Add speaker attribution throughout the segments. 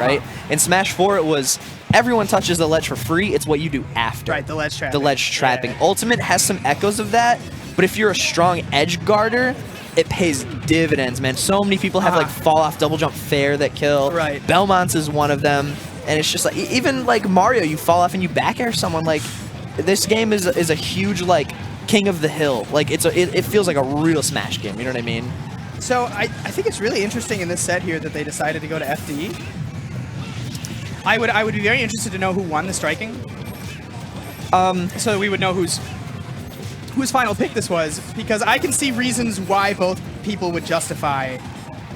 Speaker 1: right? In Smash 4, it was everyone touches the ledge for free. It's what you do after.
Speaker 2: Right, the ledge trapping.
Speaker 1: The ledge trapping.
Speaker 2: Yeah.
Speaker 1: Ultimate has some echoes of that, but if you're a strong edge guarder, it pays dividends, man. So many people have like fall off double jump fair that kill.
Speaker 2: Right.
Speaker 1: Belmont's is one of them, and it's just like even like Mario, you fall off and you back air someone. Like this game is a huge like king of the hill. Like it feels like a real Smash game. You know what I mean?
Speaker 2: So I think it's really interesting in this set here that they decided to go to FD. I would be very interested to know who won the striking. So that we would know whose final pick this was, because I can see reasons why both people would justify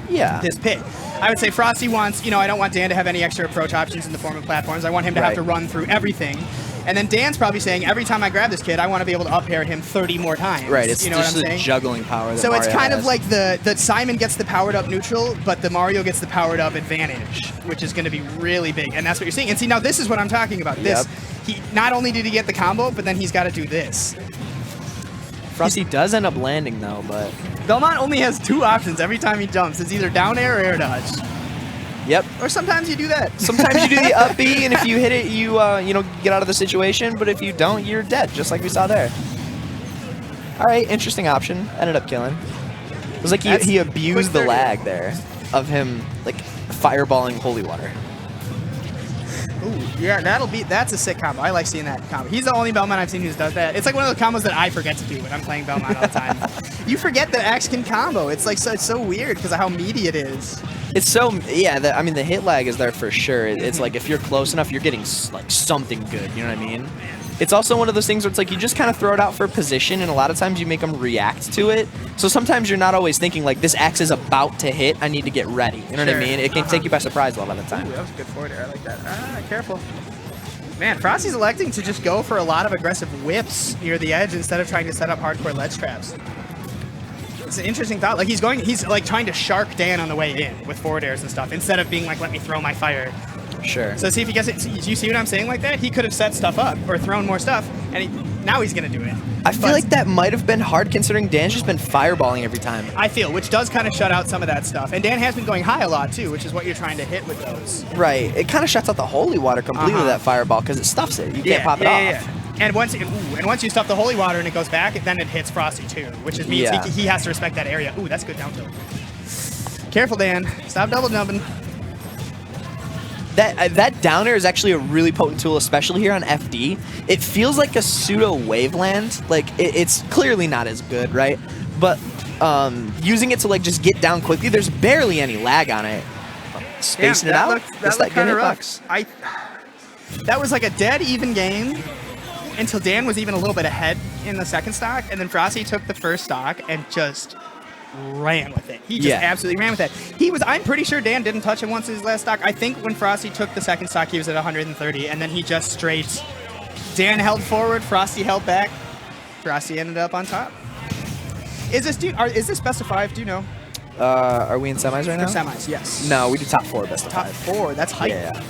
Speaker 2: this pick. I would say Frosty wants, I don't want Dan to have any extra approach options in the form of platforms. I want him to have to run through everything. And then Dan's probably saying, every time I grab this kid, I want to be able to up air him 30 more times.
Speaker 1: Right, it's
Speaker 2: what I'm
Speaker 1: just
Speaker 2: saying?
Speaker 1: the juggling power that
Speaker 2: So
Speaker 1: Mario
Speaker 2: it's kind
Speaker 1: has.
Speaker 2: of like the Simon gets the powered up neutral, but the Mario gets the powered up advantage, which is going to be really big. And that's what you're seeing. And see, now this is what I'm talking about. This, he not only did he get the combo, but then he's got to do this.
Speaker 1: Frosty does end up landing though, but
Speaker 2: Belmont only has 2 options every time he jumps. It's either down air or air dodge.
Speaker 1: Yep.
Speaker 2: Or sometimes you do that.
Speaker 1: Sometimes you do the up B, and if you hit it, you get out of the situation. But if you don't, you're dead, just like we saw there. All right, interesting option. Ended up killing. It was like he abused the lag there of him like fireballing holy water.
Speaker 2: Ooh, yeah, that's a sick combo. I like seeing that combo. He's the only Belmont I've seen who does that. It's like one of the combos that I forget to do when I'm playing Belmont all the time. You forget that Axe can combo. It's like it's so weird because of how meaty it is.
Speaker 1: It's so, I mean, the hit lag is there for sure. It's like if you're close enough, you're getting like something good, you know what I mean? It's also one of those things where it's like you just kind of throw it out for position, and a lot of times you make them react to it. So sometimes you're not always thinking like, this axe is about to hit, I need to get ready. You know what I mean? It can take you by surprise a lot of the time.
Speaker 2: Ooh, that was a good forward air. I like that. Careful. Man, Frosty's electing to just go for a lot of aggressive whips near the edge instead of trying to set up hardcore ledge traps. It's an interesting thought. Like he's like trying to shark Dan on the way in with forward airs and stuff instead of being like, let me throw my fire.
Speaker 1: Sure.
Speaker 2: So see if he gets it. Do you see what I'm saying like that? He could have set stuff up or thrown more stuff, and now he's going to do it.
Speaker 1: I feel like that might have been hard considering Dan's just been fireballing every time.
Speaker 2: I feel, which does kind of shut out some of that stuff. And Dan has been going high a lot too, which is what you're trying to hit with those.
Speaker 1: Right. It kind of shuts out the holy water completely, that fireball, because it stuffs it. You can't pop it off.
Speaker 2: Yeah. And once you stuff the holy water and it goes back, then it hits Frosty too, which is means he has to respect that area. Ooh, that's good down tilt. Careful, Dan. Stop double jumping.
Speaker 1: That down air is actually a really potent tool, especially here on FD. It feels like a pseudo waveland. Like it's clearly not as good, right? But using it to like just get down quickly, there's barely any lag on it. Spacing it out, it's that good hitbox.
Speaker 2: That was like a dead even game until Dan was even a little bit ahead in the second stock, and then Frosty took the first stock and just ran with it. He just absolutely ran with it. I'm pretty sure Dan didn't touch him once in his last stock. I think when Frosty took the second stock, he was at 130, and then he just straight... Dan held forward, Frosty held back. Frosty ended up on top. Is this best of 5? Do you know?
Speaker 1: Are we in semis right now?
Speaker 2: Semis, yes.
Speaker 1: No, we do top 4 best of 5.
Speaker 2: Top 4, that's hype.
Speaker 1: Yeah.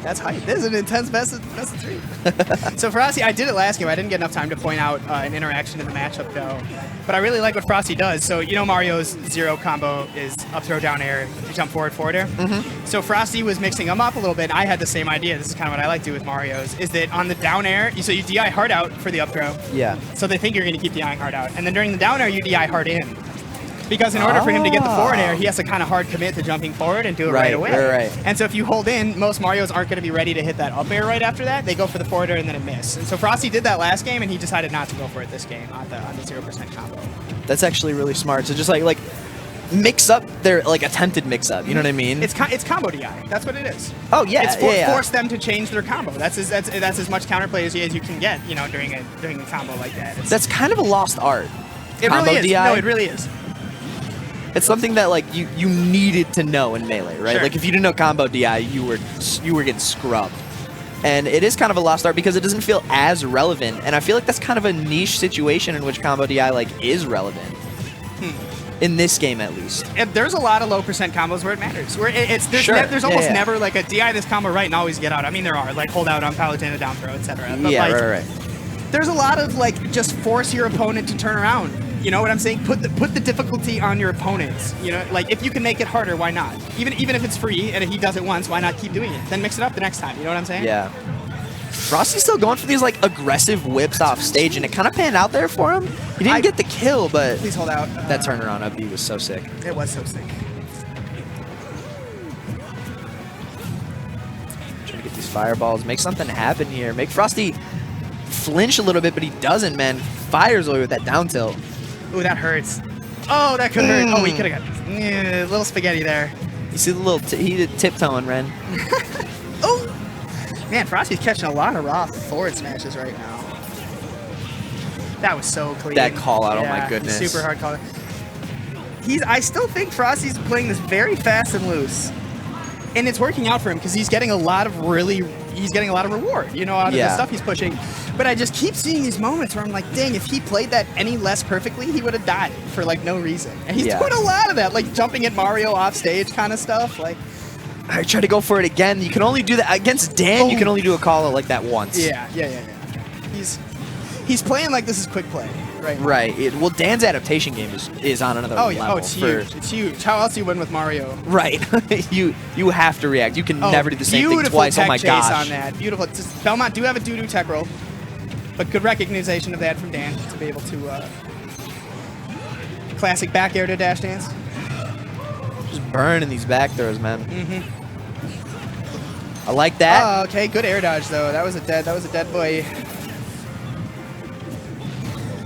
Speaker 2: That's hype. This is an intense best of 3. So Frosty, I did it last game. I didn't get enough time to point out an interaction in the matchup though. But I really like what Frosty does. So Mario's 0 combo is up throw down air, you jump forward air. So Frosty was mixing them up a little bit. I had the same idea. This is kind of what I like to do with Mario's, is that on the down air, so you DI hard out for the up throw.
Speaker 1: Yeah.
Speaker 2: So they think you're going to keep DIing hard out. And then during the down air, you DI hard in. Because in order for him to get the forward air, he has to kind of hard commit to jumping forward and do it right away.
Speaker 1: Right.
Speaker 2: And so if you hold in, most Marios aren't going to be ready to hit that up air right after that. They go for the forward air and then it miss. And so Frosty did that last game, and he decided not to go for it this game on the 0% combo.
Speaker 1: That's actually really smart. So just like mix up their attempted mix up. You know what I mean?
Speaker 2: It's combo DI. That's what it is.
Speaker 1: Oh yeah.
Speaker 2: It's force them to change their combo. That's as much counterplay as you can get. During a combo like that.
Speaker 1: That's kind of a lost art.
Speaker 2: It really is. No, it really is.
Speaker 1: It's something that like you needed to know in Melee, right?
Speaker 2: Sure.
Speaker 1: Like if you didn't know combo DI, you were getting scrubbed. And it is kind of a lost art because it doesn't feel as relevant. And I feel like that's kind of a niche situation in which combo DI is relevant. In this game, at least.
Speaker 2: And there's a lot of low percent combos where it matters. Where there's almost never like a DI this combo right and always get out. I mean, there are like hold out on Paladin, a down throw, etc. But
Speaker 1: right.
Speaker 2: There's a lot of just force your opponent to turn around. You know what I'm saying? Put the difficulty on your opponents. You know, like if you can make it harder, why not? Even if it's free and if he does it once, why not keep doing it? Then mix it up the next time. You know what I'm saying?
Speaker 1: Yeah. Frosty's still going for these like aggressive whips off stage, and it kind of panned out there for him. He didn't get the kill, but
Speaker 2: please hold out.
Speaker 1: That turnaround up B was so sick.
Speaker 2: It was so sick.
Speaker 1: Trying to get these fireballs, make something happen here, make Frosty flinch a little bit, but he doesn't, man. Fires away with that down tilt.
Speaker 2: Ooh, that hurts. Oh, that could hurt. Oh, he could have got a little spaghetti there.
Speaker 1: You see the little he tiptoeing, Ren.
Speaker 2: Oh, man, Frosty's catching a lot of raw forward smashes right now. That was so clean.
Speaker 1: That call out,
Speaker 2: yeah,
Speaker 1: oh my goodness.
Speaker 2: Super hard call out. I still think Frosty's playing this very fast and loose. And it's working out for him because he's getting a lot of reward, you know, out of the stuff he's pushing. But I just keep seeing these moments where I'm like, dang, if he played that any less perfectly, he would have died for like no reason. And he's doing a lot of that, like jumping at Mario off stage kind of stuff. Like,
Speaker 1: I try to go for it again. You can only do that against Dan. You can only do a call out like that once.
Speaker 2: Yeah. He's playing like this is quick play. Right.
Speaker 1: Well, Dan's adaptation game is on another level.
Speaker 2: Oh, it's huge. It's huge. How else do you win with Mario?
Speaker 1: Right. you have to react. You can never do the same thing twice. Oh my gosh.
Speaker 2: On that. Beautiful. Belmont do have a doo-doo tech roll, but good recognition of that from Dan to be able to classic back air to dash dance.
Speaker 1: Just burning these back throws, man. I like that.
Speaker 2: Oh, okay. Good air dodge though. That was a dead boy.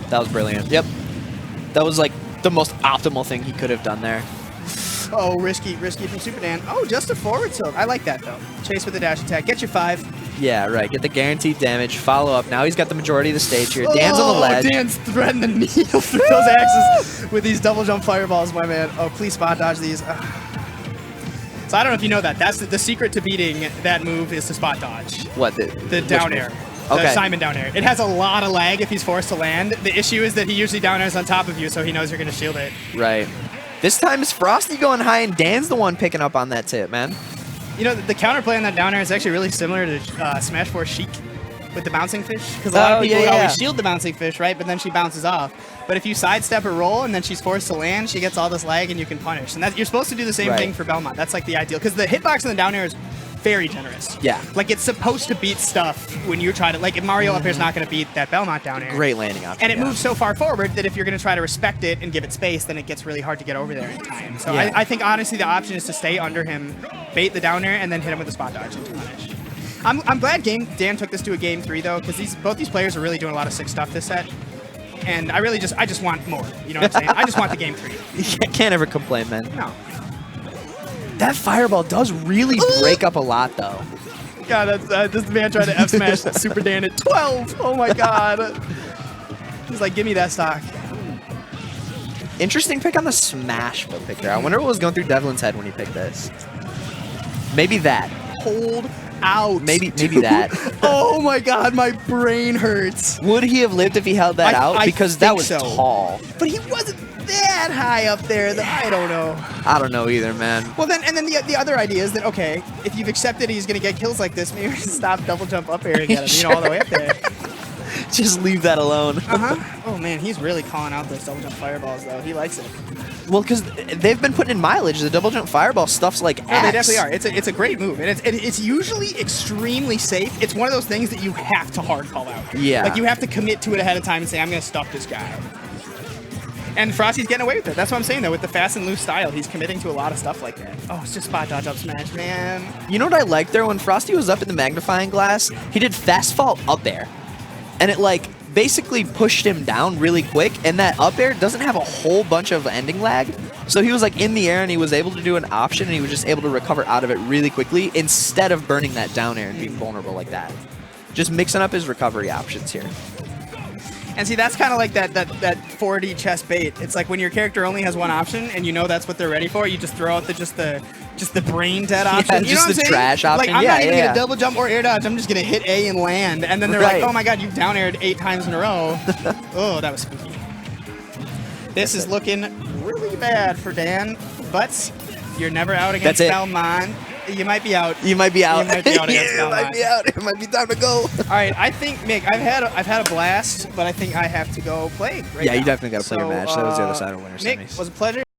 Speaker 1: That was brilliant. Yep. That was like the most optimal thing he could have done there.
Speaker 2: Oh, risky from Super Dan. Oh, just a forward tilt. I like that though. Chase with the dash attack. Get your 5.
Speaker 1: Yeah, right. Get the guaranteed damage. Follow up. Now he's got the majority of the stage here. Dan's on the ledge.
Speaker 2: Dan's threading the needle through those axes with these double jump fireballs, my man. Oh, please spot dodge these. So I don't know if you know that. That's the secret to beating that move is to spot dodge.
Speaker 1: What?
Speaker 2: The down air.
Speaker 1: Okay.
Speaker 2: The Simon down air. It has a lot of lag if he's forced to land. The issue is that he usually down airs on top of you, so he knows you're going to shield it.
Speaker 1: Right. This time it's Frosty going high, and Dan's the one picking up on that tip, man.
Speaker 2: You know, the counterplay on that down air is actually really similar to Smash 4 Sheik with the bouncing fish. Because a lot of people would always shield the bouncing fish, right? But then she bounces off. But if you sidestep a roll and then she's forced to land, she gets all this lag and you can punish. And you're supposed to do the same thing for Belmont. That's like the ideal. Because the hitbox on the down air is very generous.
Speaker 1: Yeah.
Speaker 2: Like it's supposed to beat stuff when you're trying to, like if Mario up here is not going to beat that Belmont down air.
Speaker 1: Great landing option.
Speaker 2: And it moves so far forward that if you're going to try to respect it and give it space, then it gets really hard to get over there in time. So I think honestly the option is to stay under him, bait the down air, and then hit him with a spot dodge and punish. I'm glad Dan took this to a game 3 though, because both these players are really doing a lot of sick stuff this set. And I just want more. You know what I'm saying? I just want the game 3.
Speaker 1: You can't ever complain, man.
Speaker 2: No.
Speaker 1: That fireball does really break up a lot, though.
Speaker 2: God, this man tried to F smash Super Dan at 12. Oh my God. He's like, give me that stock.
Speaker 1: Interesting pick on the Smash pick there. I wonder what was going through Devlin's head when he picked this. Maybe that.
Speaker 2: Hold out.
Speaker 1: Maybe that.
Speaker 2: Oh my God, my brain hurts.
Speaker 1: Would he have lived if he held that out? Because that was tall.
Speaker 2: But he wasn't that high up there. I don't know.
Speaker 1: I don't know either, man.
Speaker 2: Well, then the other idea is that, okay, if you've accepted he's going to get kills like this, maybe stop double jump up air and get him, all the way up there.
Speaker 1: Just leave that alone.
Speaker 2: Oh, man, he's really calling out those double jump fireballs, though. He likes it.
Speaker 1: Well, because they've been putting in mileage. The double jump fireball stuff's like X.
Speaker 2: No, they definitely are. It's a great move, and it's usually extremely safe. It's one of those things that you have to hard call out.
Speaker 1: Yeah.
Speaker 2: Like, you have to commit to it ahead of time and say, I'm going to stuff this guy. And Frosty's getting away with it. That's what I'm saying, though. With the fast and loose style, he's committing to a lot of stuff like that. Oh, it's just spot dodge up smash, man.
Speaker 1: You know what I liked there? When Frosty was up in the magnifying glass, he did fast fall up air. And it, like, basically pushed him down really quick. And that up air doesn't have a whole bunch of ending lag. So he was, like, in the air, and he was able to do an option, and he was just able to recover out of it really quickly instead of burning that down air and being vulnerable like that. Just mixing up his recovery options here.
Speaker 2: And see, that's kind of like that 4D chess bait. It's like when your character only has one option and you know that's what they're ready for, you just throw out just the brain dead option.
Speaker 1: Yeah,
Speaker 2: you know
Speaker 1: just the trash option.
Speaker 2: Like, I'm not even going to double jump or air dodge. I'm just going to hit A and land. And then they're like, oh my God, you've down aired 8 times in a row. Oh, that was spooky. This is looking really bad for Dan, but you're never out against Belmont. You might be out.
Speaker 1: You might be out.
Speaker 2: You might be out.
Speaker 1: Yeah, you might be out. It might be time to go.
Speaker 2: All right, I think Mick, I've had a blast, but I think I have to go play. Right
Speaker 1: Yeah,
Speaker 2: now.
Speaker 1: you definitely got to play your match. That was the other side of winner
Speaker 2: Mick,
Speaker 1: semis.
Speaker 2: was a pleasure.